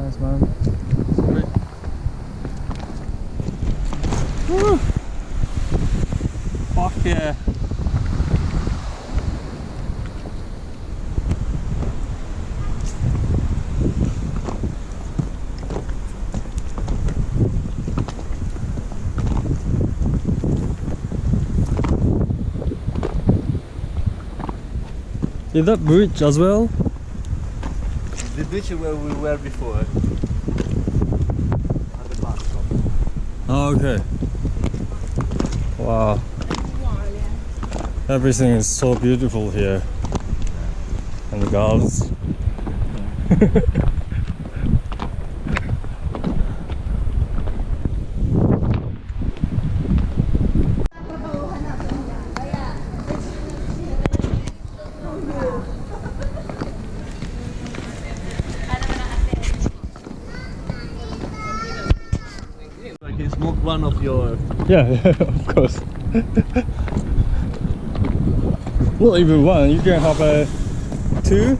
nice, man. Great. Woo! Fuck yeah. Is that bridge as well? The beach where we were before. At the bus stop. Oh, okay. Wow. Everything is so beautiful here. And the gardens. I can smoke one of your... Yeah, of course. Not even one, you can have a two.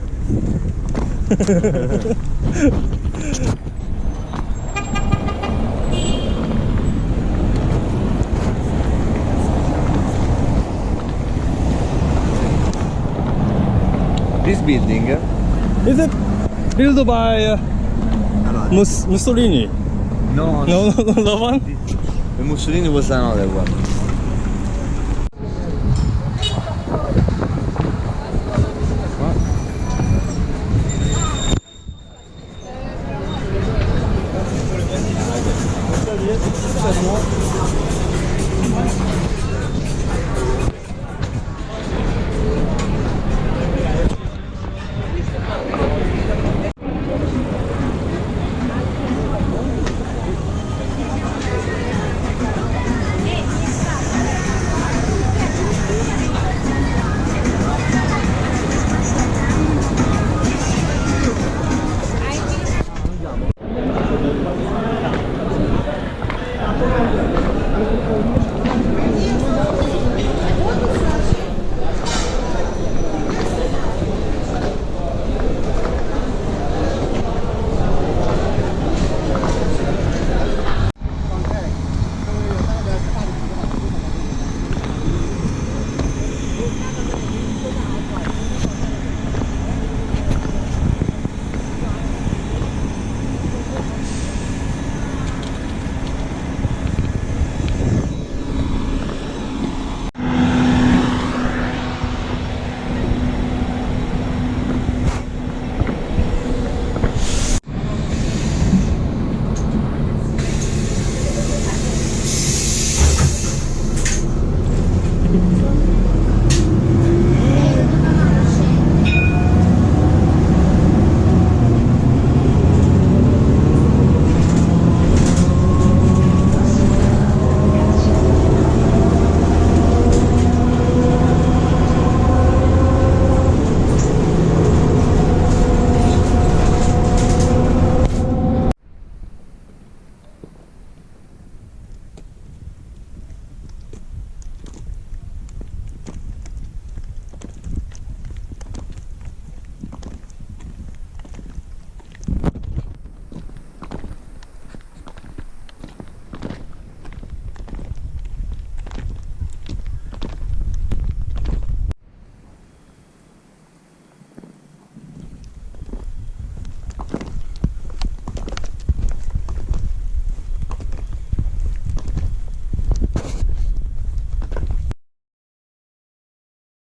This building? Is it built by Mussolini? No, No, no, no, the one? The Mussolini was another one.